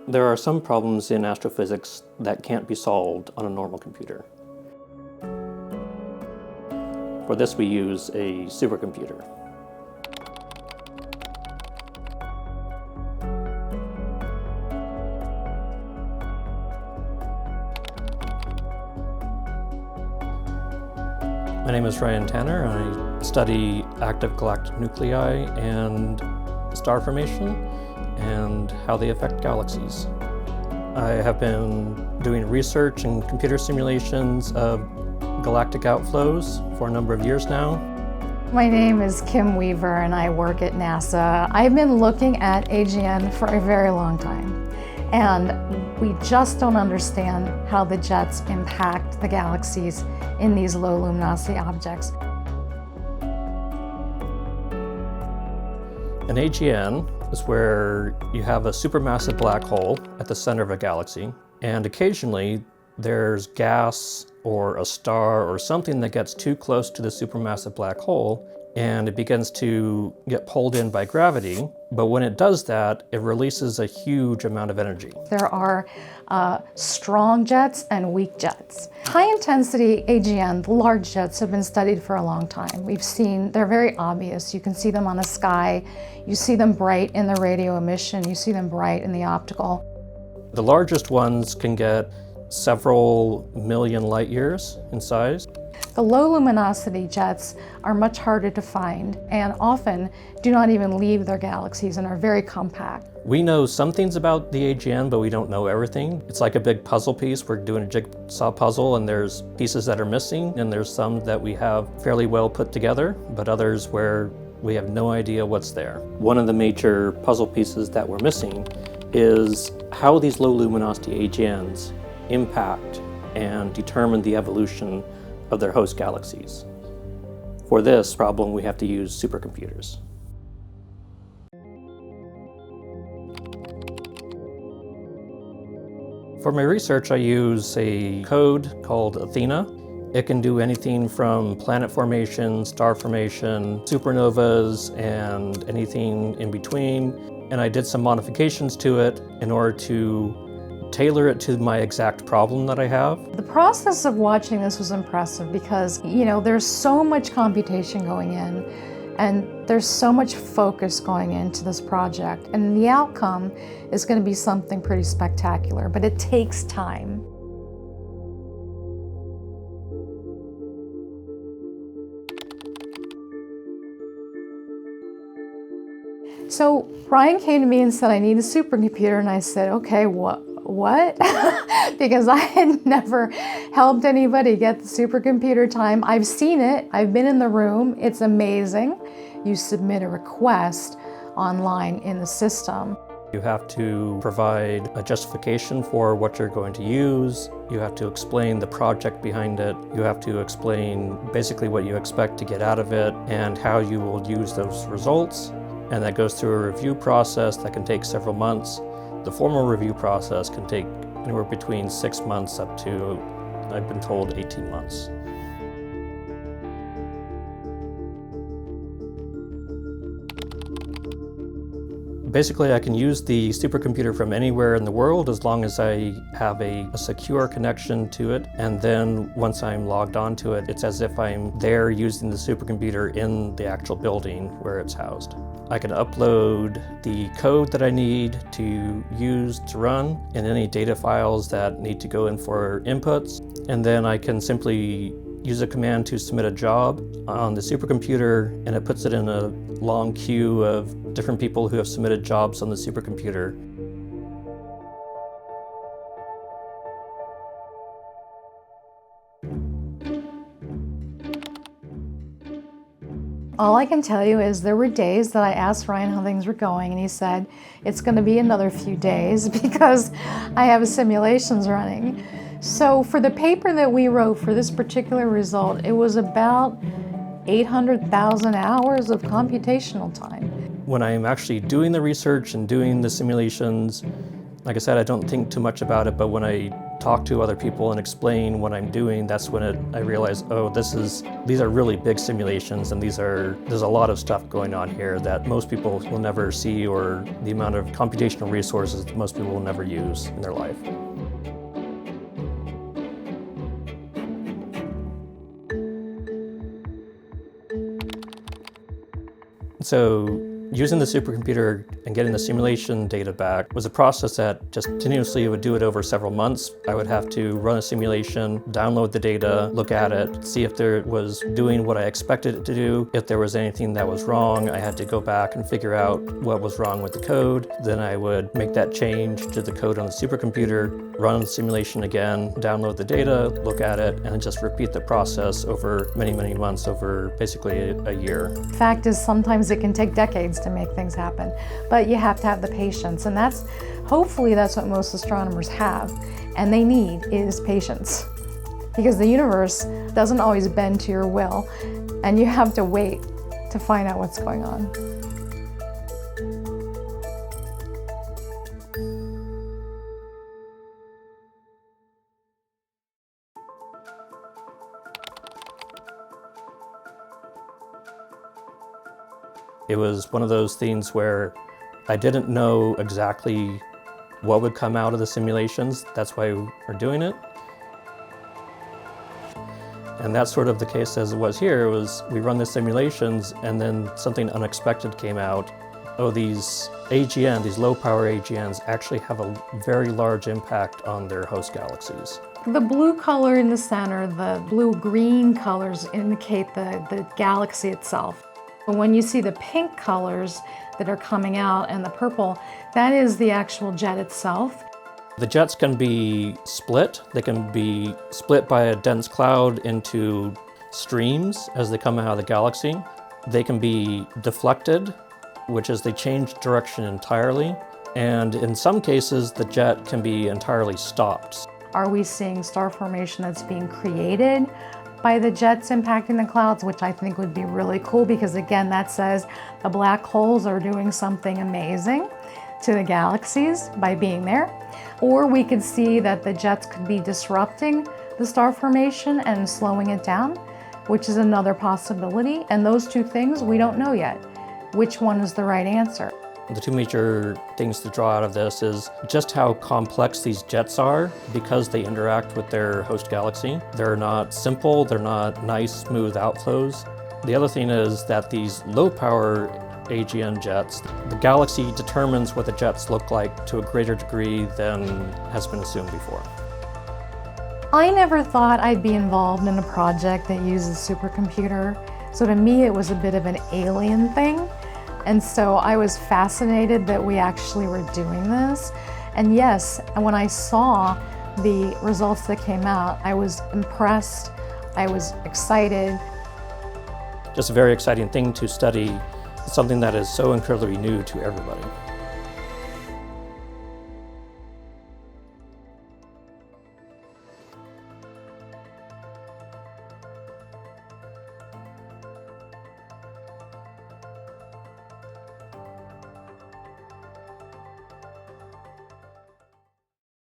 There are some problems in astrophysics that can't be solved on a normal computer. For this, we use a supercomputer. My name is Ryan Tanner. I study active galactic nuclei and star formation and how they affect galaxies. I have been doing research and computer simulations of galactic outflows for a number of years now. My name is Kim Weaver and I work at NASA. I've been looking at AGN for a very long time, and we just don't understand how the jets impact the galaxies in these low luminosity objects. An AGN is where you have a supermassive black hole at the center of a galaxy, and occasionally there's gas or a star or something that gets too close to the supermassive black hole and it begins to get pulled in by gravity. But when it does that, it releases a huge amount of energy. There are strong jets and weak jets. High-intensity AGN, the large jets, have been studied for a long time. We've seen, they're very obvious. You can see them on the sky. You see them bright in the radio emission. You see them bright in the optical. The largest ones can get several million light years in size. The low luminosity jets are much harder to find and often do not even leave their galaxies and are very compact. We know some things about the AGN, but we don't know everything. It's like a big puzzle piece. We're doing a jigsaw puzzle and there's pieces that are missing, and there's some that we have fairly well put together, but others where we have no idea what's there. One of the major puzzle pieces that we're missing is how these low luminosity AGNs impact and determine the evolution of their host galaxies. For this problem, we have to use supercomputers. For my research, I use a code called Athena. It can do anything from planet formation, star formation, supernovas, and anything in between. And I did some modifications to it in order to tailor it to my exact problem that I have. The process of watching this was impressive because, there's so much computation going in and there's so much focus going into this project, and the outcome is going to be something pretty spectacular, but it takes time. So Ryan came to me and said, I need a supercomputer, and I said, okay, what? Because I had never helped anybody get the supercomputer time. I've seen it, I've been in the room, it's amazing. You submit a request online in the system. You have to provide a justification for what you're going to use. You have to explain the project behind it. You have to explain basically what you expect to get out of it and how you will use those results. And that goes through a review process that can take several months. The formal review process can take anywhere between 6 months up to, I've been told, 18 months. Basically, I can use the supercomputer from anywhere in the world as long as I have a secure connection to it. And then once I'm logged on to it, it's as if I'm there using the supercomputer in the actual building where it's housed. I can upload the code that I need to use to run and any data files that need to go in for inputs. And then I can simply use a command to submit a job on the supercomputer, and it puts it in a long queue of different people who have submitted jobs on the supercomputer. All I can tell you is there were days that I asked Ryan how things were going, and he said, it's going to be another few days because I have simulations running. So for the paper that we wrote for this particular result, it was about 800,000 hours of computational time. When I'm actually doing the research and doing the simulations, like I said, I don't think too much about it, but when I talk to other people and explain what I'm doing, that's when I realized, oh, these are really big simulations, and there's a lot of stuff going on here that most people will never see, or the amount of computational resources that most people will never use in their life. So using the supercomputer and getting the simulation data back was a process that just continuously would do it over several months. I would have to run a simulation, download the data, look at it, see if it was doing what I expected it to do. If there was anything that was wrong, I had to go back and figure out what was wrong with the code. Then I would make that change to the code on the supercomputer, run the simulation again, download the data, look at it, and just repeat the process over many, many months, over basically a year. Fact is, sometimes it can take decades to make things happen, but you have to have the patience, and hopefully that's what most astronomers have, and they need is patience, because the universe doesn't always bend to your will, and you have to wait to find out what's going on. It was one of those things where I didn't know exactly what would come out of the simulations. That's why we're doing it. And that's sort of the case as it was here. We run the simulations, and then something unexpected came out. Oh, these AGN, these low power AGNs, actually have a very large impact on their host galaxies. The blue color in the center, the blue-green colors indicate the galaxy itself. When you see the pink colors that are coming out and the purple, that is the actual jet itself. The jets can be split. They can be split by a dense cloud into streams as they come out of the galaxy. They can be deflected, which is they change direction entirely. And in some cases, the jet can be entirely stopped. Are we seeing star formation that's being created by the jets impacting the clouds, which I think would be really cool, because again, that says the black holes are doing something amazing to the galaxies by being there. Or we could see that the jets could be disrupting the star formation and slowing it down, which is another possibility. And those two things, we don't know yet. Which one is the right answer? The two major things to draw out of this is just how complex these jets are because they interact with their host galaxy. They're not simple, they're not nice, smooth outflows. The other thing is that these low power AGN jets, the galaxy determines what the jets look like to a greater degree than has been assumed before. I never thought I'd be involved in a project that uses supercomputer. So to me, it was a bit of an alien thing. And so I was fascinated that we actually were doing this. And yes, when I saw the results that came out, I was impressed, I was excited. Just a very exciting thing to study, something that is so incredibly new to everybody.